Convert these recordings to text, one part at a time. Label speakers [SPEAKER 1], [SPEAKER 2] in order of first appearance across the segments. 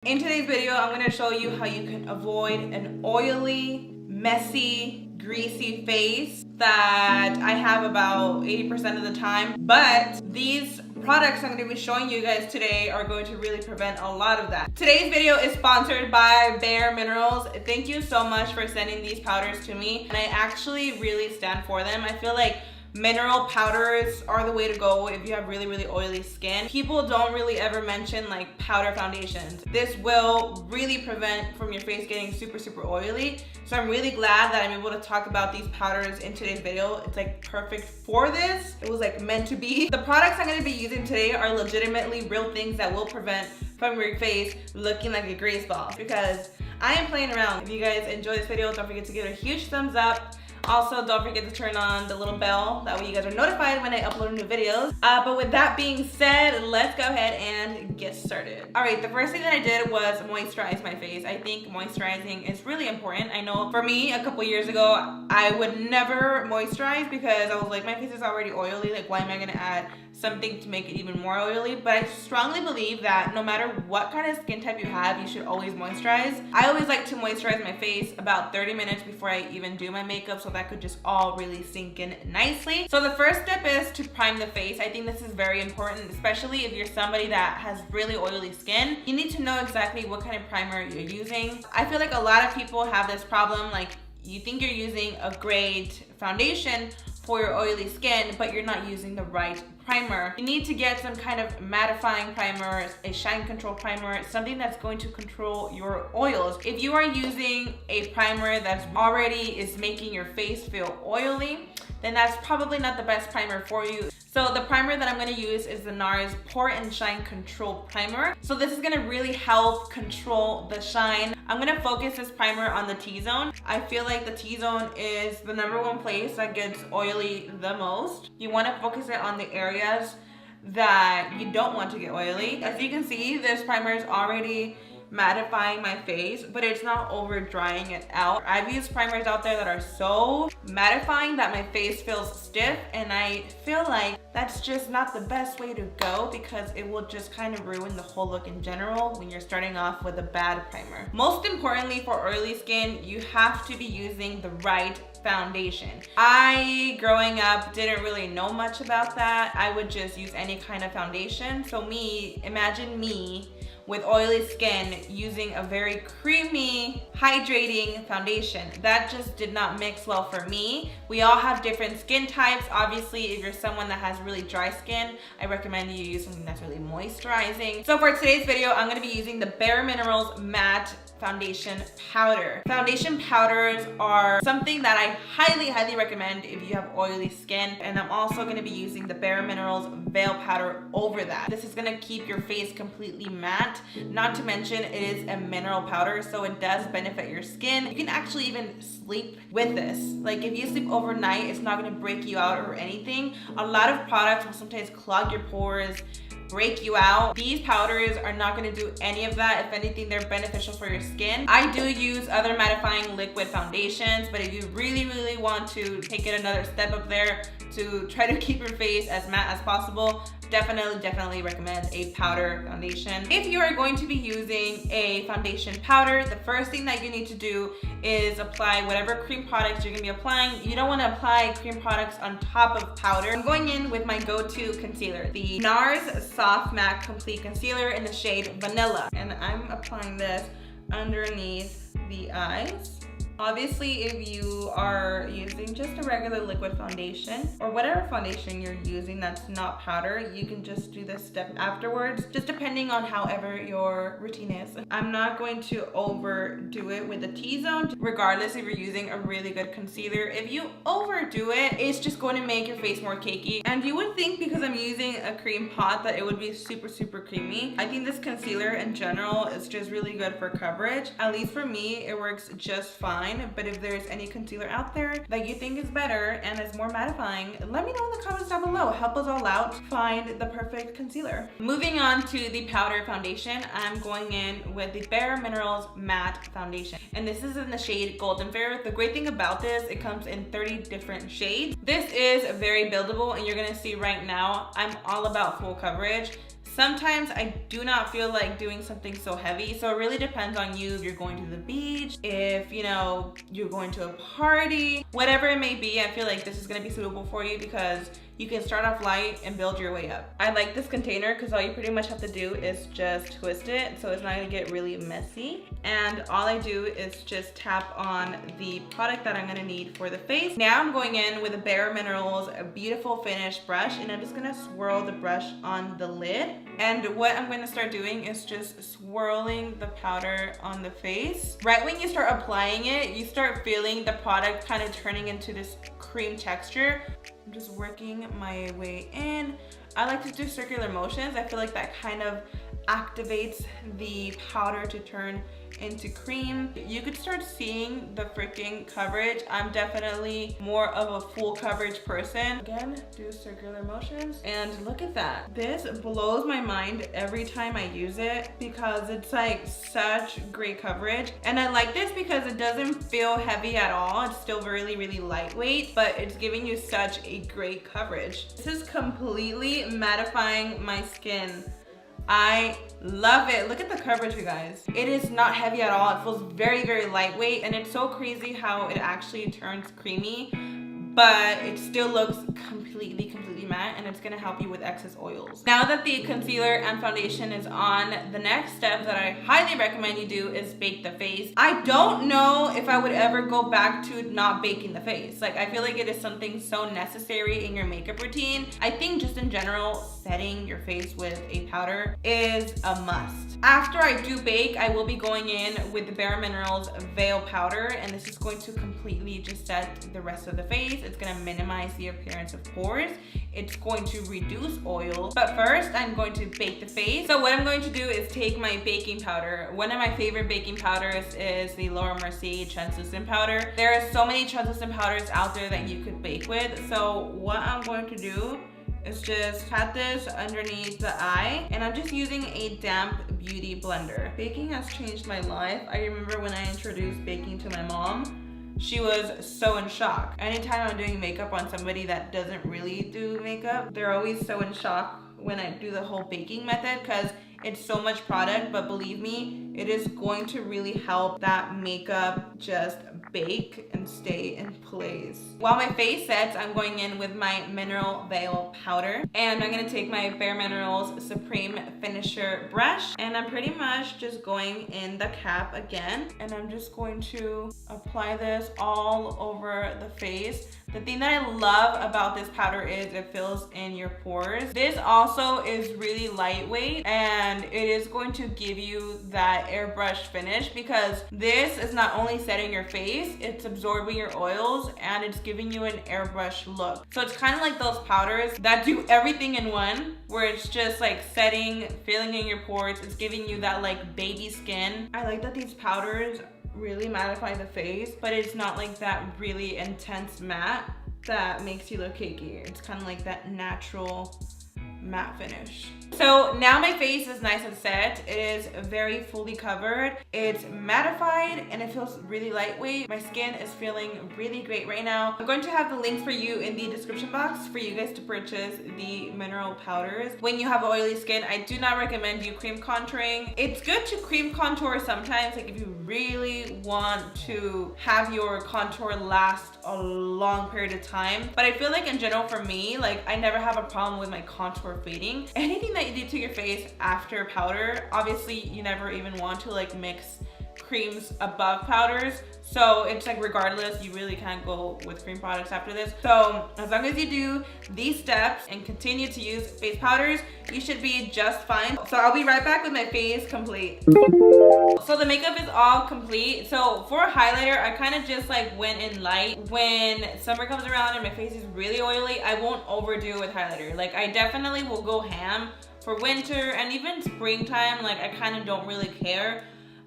[SPEAKER 1] In today's video, I'm going to show you how you can avoid an oily, messy, greasy face that I have about 80% of the time. But these products I'm going to be showing you guys today are going to really prevent a lot of that. Today's video is sponsored by Bare Minerals. Thank you so much for sending these powders to me. And I actually really stand for them. I feel like mineral powders are the way to go if you have really oily skin. People don't really ever mention like powder foundations. This will really prevent from your face getting super oily. So I'm really glad that I'm able to talk about these powders in today's video. It's like perfect for this. It was like meant to be. The products I'm going to be using today are legitimately real things that will prevent from your face looking like a grease ball, because I am playing around. If you guys enjoy this video, don't forget to give it a huge thumbs up. Also, don't forget to turn on the little bell. That way you guys are notified when I upload new videos. But with that being said, let's go ahead and get started. All right, the first thing that I did was moisturize my face. I think moisturizing is really important. I know for me, a couple years ago, I would never moisturize because I was like, my face is already oily. Like, why am I gonna add something to make it even more oily? But I strongly believe that no matter what kind of skin type you have, you should always moisturize. I always like to moisturize my face about 30 minutes before I even do my makeup, so that could just all really sink in nicely. So the first step is to prime the face. I think this is very important, especially if you're somebody that has really oily skin. You need to know exactly what kind of primer you're using. I feel like a lot of people have this problem, like you think you're using a great foundation for your oily skin, but you're not using the right primer. You need to get some kind of mattifying primer, a shine control primer, something that's going to control your oils. If you are using a primer that's already is making your face feel oily, then that's probably not the best primer for you. So the primer that I'm gonna use is the NARS Pore and Shine Control Primer. So this is gonna really help control the shine. I'm gonna focus this primer on the T-zone. I feel like the T-zone is the #1 place that gets oily the most. You wanna focus it on the areas that you don't want to get oily. As you can see, this primer is already mattifying my face, but it's not over drying it out. I've used primers out there that are so mattifying that my face feels stiff, and I feel like that's just not the best way to go because it will just kind of ruin the whole look in general when you're starting off with a bad primer. Most importantly, for oily skin, you have to be using the right foundation. I, growing up, didn't really know much about that. I would just use any kind of foundation. So imagine me with oily skin using a very creamy, hydrating foundation. That just did not mix well for me. We all have different skin types. Obviously, if you're someone that has really dry skin, I recommend you use something that's really moisturizing. So for today's video, I'm gonna be using the Bare Minerals Matte Foundation Powder. Foundation powders are something that I highly recommend if you have oily skin, and I'm also gonna be using the Bare Minerals Veil Powder over that. This is gonna keep your face completely matte. Not to mention, it is a mineral powder, so it does benefit your skin. You can actually even sleep with this. Like if you sleep overnight, it's not gonna break you out or anything. A lot of products will sometimes clog your pores, break you out. These powders are not going to do any of that. If anything, they're beneficial for your skin. I do use other mattifying liquid foundations, but if you really want to take it another step up there to try to keep your face as matte as possible, definitely recommend a powder foundation. If you are going to be using a foundation powder, the first thing that you need to do is apply whatever cream products you're gonna be applying. You don't wanna apply cream products on top of powder. I'm going in with my go-to concealer, the NARS Soft Matte Complete Concealer in the shade Vanilla. And I'm applying this underneath the eyes. Obviously, if you are using just a regular liquid foundation or whatever foundation you're using that's not powder, you can just do this step afterwards, just depending on however your routine is. I'm not going to overdo it with the T-zone, regardless if you're using a really good concealer. If you overdo it, it's just going to make your face more cakey. And you would think because I'm using a cream pot that it would be super creamy. I think this concealer in general is just really good for coverage. At least for me, it works just fine. But if there's any concealer out there that you think is better and is more mattifying, let me know in the comments down below. Help us all out find the perfect concealer. Moving on to the powder foundation, I'm going in with the Bare Minerals Matte Foundation. And this is in the shade Golden Fair. The great thing about this, it comes in 30 different shades. This is very buildable, and you're gonna see right now, I'm all about full coverage. Sometimes I do not feel like doing something so heavy. So it really depends on you. If you're going to the beach, if you know, you're going to a party, whatever it may be, I feel like this is gonna be suitable for you because you can start off light and build your way up. I like this container because all you pretty much have to do is just twist it so it's not gonna get really messy. And all I do is just tap on the product that I'm gonna need for the face. Now I'm going in with a Bare Minerals, a beautiful finish brush, and I'm just gonna swirl the brush on the lid. And what I'm gonna start doing is just swirling the powder on the face. Right when you start applying it, you start feeling the product kind of turning into this cream texture. I'm just working my way in. I like to do circular motions. I feel like that kind of activates the powder to turn into cream. You could start seeing the freaking coverage. I'm definitely more of a full coverage person. Again, do circular motions and look at that. This blows my mind every time I use it because it's like such great coverage. And I like this because it doesn't feel heavy at all. It's still really, really lightweight, but it's giving you such a great coverage. This is completely mattifying my skin. I love it. Look at the coverage, you guys. It is not heavy at all. It feels very, very lightweight, and it's so crazy how it actually turns creamy, but it still looks completely matte, and it's gonna help you with excess oils. Now that the concealer and foundation is on, the next step that I highly recommend you do is bake the face. I don't know if I would ever go back to not baking the face. Like, I feel like it is something so necessary in your makeup routine. I think just in general, setting your face with a powder is a must. After I do bake, I will be going in with the Bare Minerals Veil Powder, and this is going to completely just set the rest of the face. It's gonna minimize the appearance of pores. It's going to reduce oils. But first, I'm going to bake the face. So what I'm going to do is take my baking powder. One of my favorite baking powders is the Laura Mercier translucent powder. There are so many translucent powders out there that you could bake with. So what I'm going to do is just pat this underneath the eye, and I'm just using a damp beauty blender. Baking has changed my life. I remember when I introduced baking to my mom, she was so in shock. Anytime I'm doing makeup on somebody that doesn't really do makeup, they're always so in shock when I do the whole baking method because it's so much product, but believe me, it is going to really help that makeup just bake and stay in place. While my face sets, I'm going in with my Mineral Veil Powder, and I'm gonna take my Bare Minerals Supreme Finisher brush, and I'm pretty much just going in the cap again, and I'm just going to apply this all over the face. The thing that I love about this powder is it fills in your pores. This also is really lightweight, and it is going to give you that airbrush finish because this is not only setting your face, it's absorbing your oils, and it's giving you an airbrush look. So it's kind of like those powders that do everything in one, where it's just like setting, filling in your pores. It's giving you that like baby skin. I like that these powders really mattify the face, but it's not like that really intense matte that makes you look cakey. It's kind of like that natural matte finish. So now my face is nice and set. It is very fully covered. It's mattified and it feels really lightweight. My skin is feeling really great right now. I'm going to have the links for you in the description box for you guys to purchase the mineral powders. When you have oily skin, I do not recommend you cream contouring. It's good to cream contour sometimes, like if you really want to have your contour last a long period of time. But I feel like in general for me, like I never have a problem with my contour fading. Anything that you do to your face after powder, obviously you never even want to like mix creams above powders, so it's like regardless, you really can't go with cream products after this. So as long as you do these steps and continue to use face powders, you should be just fine. So I'll be right back with my face complete. So the makeup is all complete. So for a highlighter, I kind of just like went in light. When summer comes around and my face is really oily, I won't overdo with highlighter. Like I definitely will go ham for winter and even springtime. Like I kind of don't really care.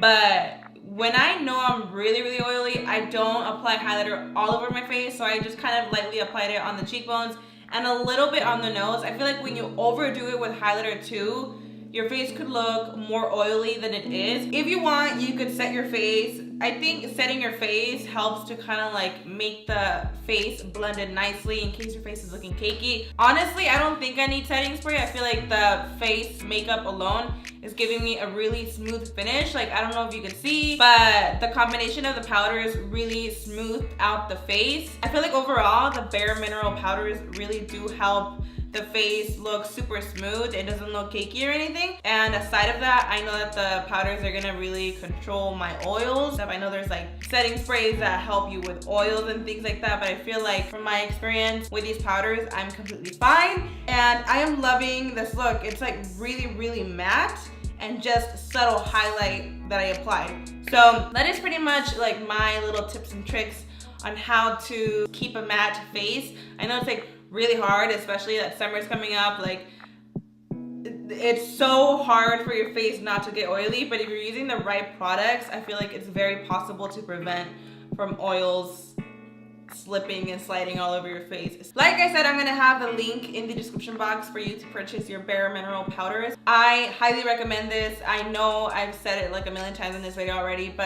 [SPEAKER 1] But when I know I'm really, really oily, I don't apply highlighter all over my face. So I just kind of lightly applied it on the cheekbones and a little bit on the nose. I feel like when you overdo it with highlighter too, your face could look more oily than it is. If you want, you could set your face. I think setting your face helps to kind of like make the face blended nicely in case your face is looking cakey. Honestly, I don't think I need setting spray. I feel like the face makeup alone is giving me a really smooth finish. Like, I don't know if you can see, but the combination of the powders really smoothed out the face. I feel like overall, the Bare Mineral powders really do help the face looks super smooth. It doesn't look cakey or anything. And aside of that, I know that the powders are gonna really control my oils. I know there's like setting sprays that help you with oils and things like that, but I feel like from my experience with these powders, I'm completely fine. And I am loving this look. It's like really, really matte and just subtle highlight that I applied. So that is pretty much like my little tips and tricks on how to keep a matte face. I know it's like really hard, especially that summer's coming up. Like, it's so hard for your face not to get oily, but if you're using the right products, I feel like it's very possible to prevent from oils slipping and sliding all over your face. Like I said, I'm gonna have the link in the description box for you to purchase your Bare Mineral powders. I highly recommend this. I know I've said it like a million times in this video already, but